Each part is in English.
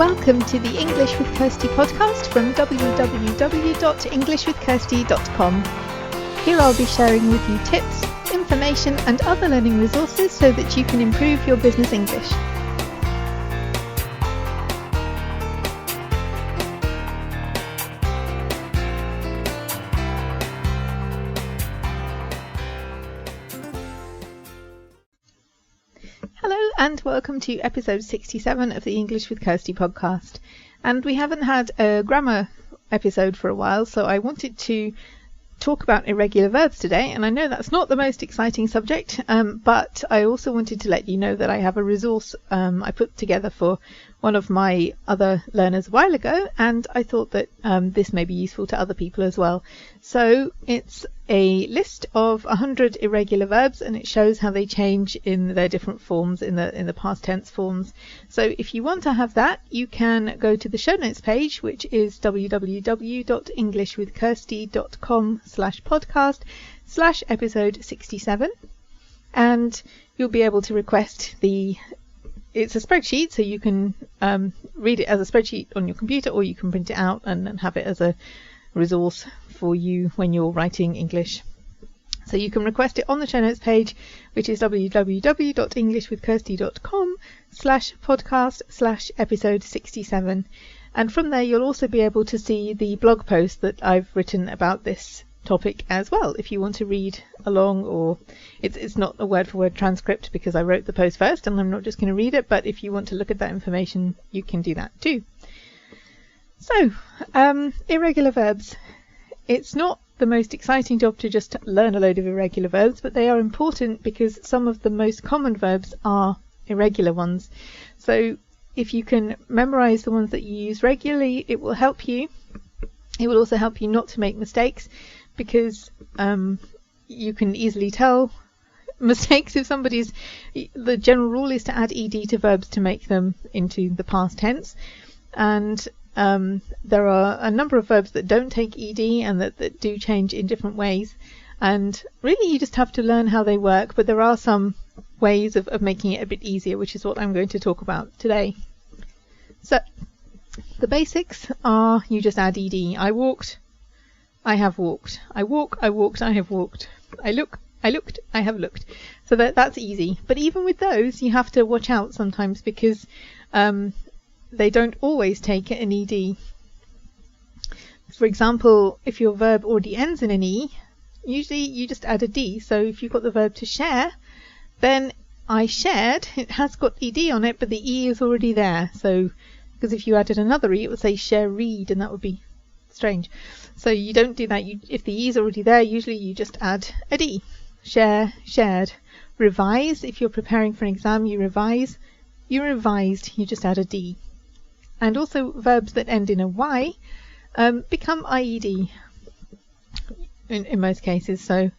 Welcome to the English with Kirsty podcast from www.englishwithkirsty.com. Here I'll be sharing with you tips, information and other learning resources so that you can improve your business English. Hello and welcome to episode 67 of the English with Kirsty podcast. And we haven't had a grammar episode for a while, so I wanted to talk about irregular verbs today. And I know that's not the most exciting subject, but I also wanted to let you know that I have a resource I put together for one of my other learners a while ago, and I thought that this may be useful to other people as well. So it's a list of 100 irregular verbs, and it shows how they change in their different forms, in the past tense forms. So if you want to have that, you can go to the show notes page, which is www.englishwithkirsty.com/podcast/episode 67, and you'll be able to request it's a spreadsheet, so you can read it as a spreadsheet on your computer, or you can print it out and have it as a resource for you when you're writing English. So you can request it on the show notes page, which is www.englishwithkirsty.com/podcast/episode 67. And from there you'll also be able to see the blog post that I've written about this topic as well, if you want to read along, or it's not a word-for-word transcript because I wrote the post first and I'm not just going to read it, but if you want to look at that information you can do that too. So, irregular verbs. It's not the most exciting job to just learn a load of irregular verbs, but they are important because some of the most common verbs are irregular ones. So if you can memorize the ones that you use regularly, it will help you. It will also help you not to make mistakes, because you can easily tell mistakes if the general rule is to add ed to verbs to make them into the past tense, and there are a number of verbs that don't take ed and that do change in different ways, and really you just have to learn how they work, but there are some ways of making it a bit easier, which is what I'm going to talk about today. So the basics are you just add ed. I walked, I have walked. I walk, I walked, I have walked. I look, I looked, I have looked. So that's easy. But even with those, you have to watch out sometimes, because they don't always take an ed. For example, if your verb already ends in an e, usually you just add a d. So if you've got the verb to share, then I shared, it has got ed on it, but the e is already there. So because if you added another e, it would say share read, and that would be strange. So you don't do that. If the e is already there, usually you just add a d. Share, shared. Revise, if you're preparing for an exam, you revise. You revised, you just add a d. And also verbs that end in a y become ied in most cases. So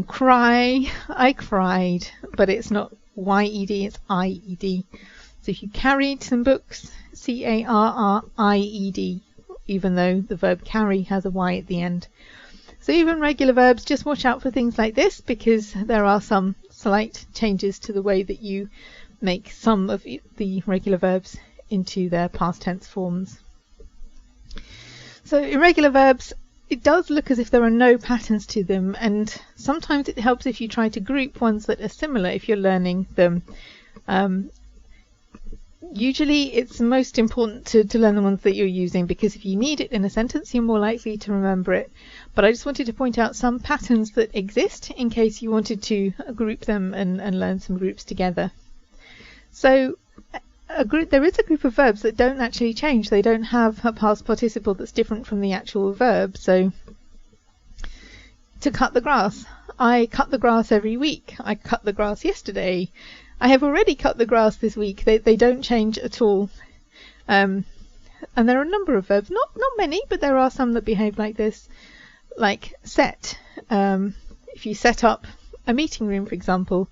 cry, I cried, but it's not yed, it's ied. So if you carried some books, carried, even though the verb carry has a y at the end. So even regular verbs, just watch out for things like this, because there are some slight changes to the way that you make some of the regular verbs into their past tense forms. So irregular verbs, it does look as if there are no patterns to them, and sometimes it helps if you try to group ones that are similar if you're learning them. Usually it's most important to learn the ones that you're using, because if you need it in a sentence, you're more likely to remember it. But I just wanted to point out some patterns that exist in case you wanted to group them and learn some groups together. So there is a group of verbs that don't actually change. They don't have a past participle that's different from the actual verb. So to cut the grass, I cut the grass every week. I cut the grass yesterday. I have already cut the grass this week. They don't change at all. And there are a number of verbs, not many, but there are some that behave like this. Like set. If you set up a meeting room, for example,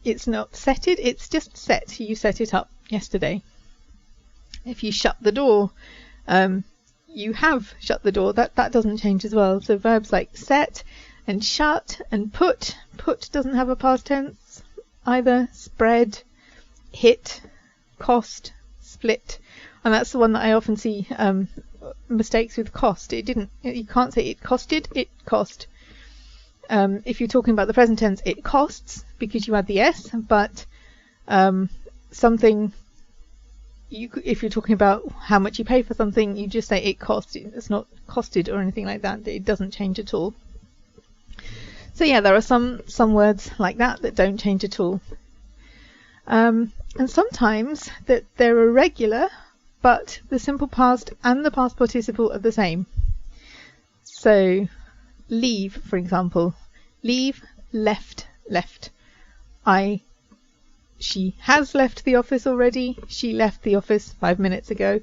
it's not setted, it's just set. You set it up yesterday. If you shut the door, you have shut the door. That doesn't change as well. So verbs like set and shut and put doesn't have a past tense either. Spread, hit, cost, split, and that's the one that I often see mistakes with cost. You can't say it costed, it cost. If you're talking about the present tense, it costs because you add the s, but something, if you're talking about how much you pay for something, you just say it cost. It's not costed or anything like that. It doesn't change at all. So yeah, there are some words like that don't change at all. And sometimes that they're irregular, but the simple past and the past participle are the same. So leave, for example. Leave, left, left. She has left the office already. She left the office 5 minutes ago.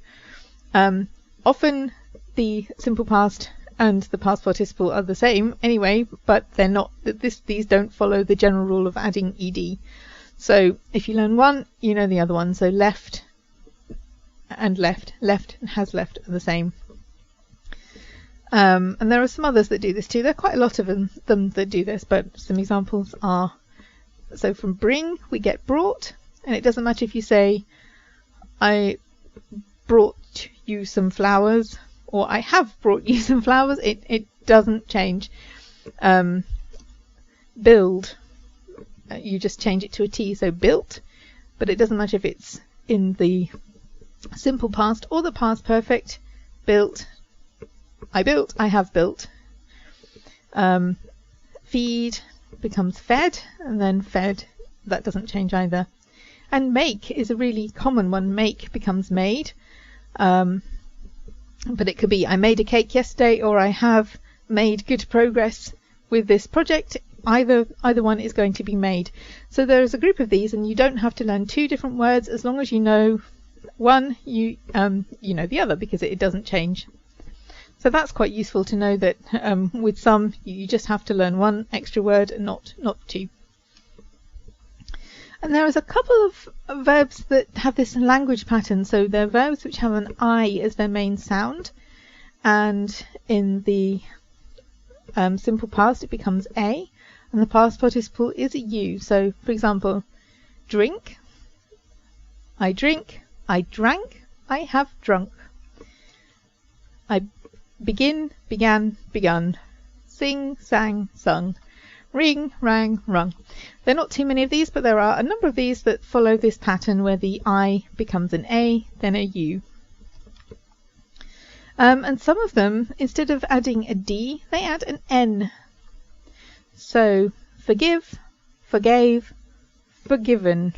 Often the simple past and the past participle are the same anyway, but they're not. These don't follow the general rule of adding ed. So if you learn one, you know the other one. So left and left and has left are the same. And there are some others that do this too. There are quite a lot of them that do this, but some examples are, so from bring we get brought, and it doesn't matter if you say I brought you some flowers or I have brought you some flowers, it doesn't change. Build, you just change it to a T, so built, but it doesn't matter if it's in the simple past or the past perfect. Built, I have built. Feed becomes fed, and then fed, that doesn't change either. And make is a really common one. Make becomes made. But it could be I made a cake yesterday, or I have made good progress with this project. Either one is going to be made. So there is a group of these, and you don't have to learn two different words. As long as you know one, you know the other, because it doesn't change. So that's quite useful to know that with some you just have to learn one extra word and not two. And there is a couple of verbs that have this language pattern. So they're verbs which have an I as their main sound, and in the simple past it becomes A, and the past participle is a U. So for example, drink, I drink, I drank, I have drunk. I begin, began, begun. Sing, sang, sung. Ring, rang, rung. There are not too many of these, but there are a number of these that follow this pattern where the I becomes an A, then a U. And some of them, instead of adding a D, they add an N. So forgive, forgave, forgiven.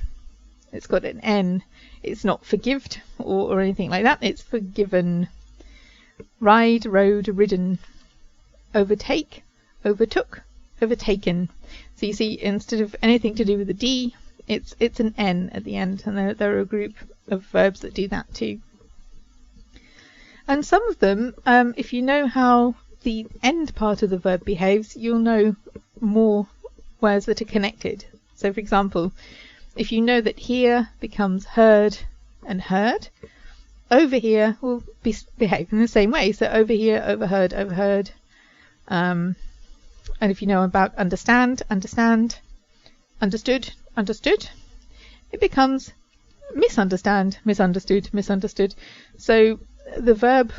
It's got an N. It's not forgived or anything like that. It's forgiven. Ride, rode, ridden. Overtake, overtook, overtaken. So you see, instead of anything to do with a D, it's an N at the end, and there are a group of verbs that do that too. And some of them, if you know how the end part of the verb behaves, you'll know more words that are connected. So for example, if you know that here becomes heard and heard, over here will behave in the same way. So over here, overheard, overheard. And if you know about understand, understand, understood, understood, it becomes misunderstand, misunderstood, misunderstood. So the verb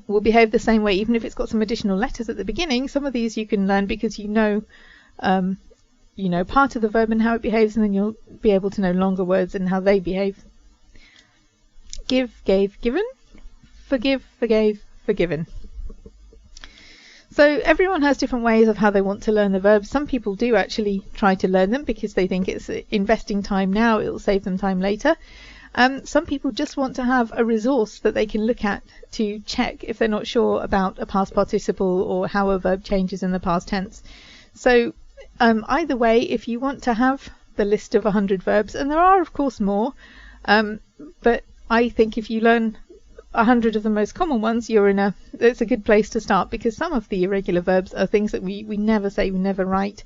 will behave the same way, even if it's got some additional letters at the beginning. Some of these you can learn because you know part of the verb and how it behaves, and then you'll be able to know longer words and how they behave. Give, gave, given. Forgive, forgave, forgiven. So everyone has different ways of how they want to learn the verbs. Some people do actually try to learn them because they think it's investing time now, it will save them time later. Some people just want to have a resource that they can look at to check if they're not sure about a past participle or how a verb changes in the past tense. So either way, if you want to have the list of 100 verbs, and there are of course more, but I think if you learn 100 of the most common ones, it's a good place to start, because some of the irregular verbs are things that we never say, we never write.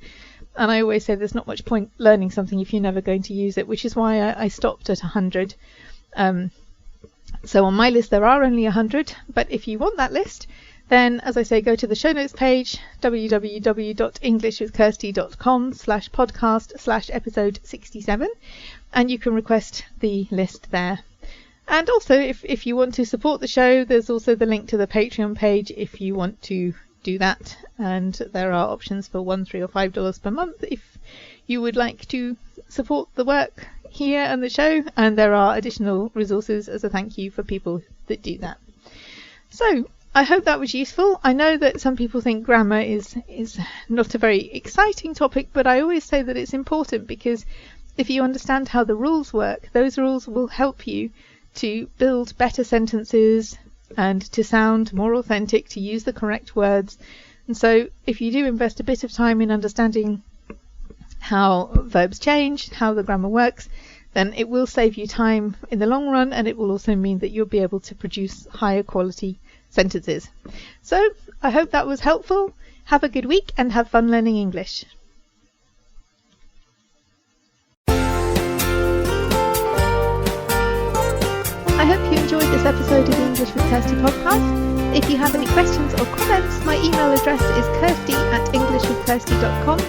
And I always say there's not much point learning something if you're never going to use it, which is why I stopped at 100. So on my list there are only 100, but if you want that list, then as I say, go to the show notes page, www.englishwithkirsty.com/podcast/episode 67, and you can request the list there. And also, if you want to support the show, there's also the link to the Patreon page if you want to do that. And there are options for $1, $3 or $5 per month if you would like to support the work here and the show. And there are additional resources as a thank you for people that do that. So I hope that was useful. I know that some people think grammar is not a very exciting topic, but I always say that it's important, because if you understand how the rules work, those rules will help you to build better sentences and to sound more authentic, to use the correct words. And so if you do invest a bit of time in understanding how verbs change, how the grammar works, then it will save you time in the long run, and it will also mean that you'll be able to produce higher quality sentences. So I hope that was helpful. Have a good week and have fun learning English. I hope you enjoyed this episode of the English with Kirsty podcast. If you have any questions or comments, my email address is kirsty@englishwithkirsty.com,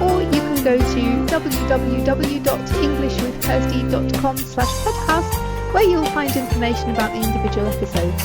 or you can go to www.englishwithkirsty.com/podcast, where you'll find information about the individual episodes.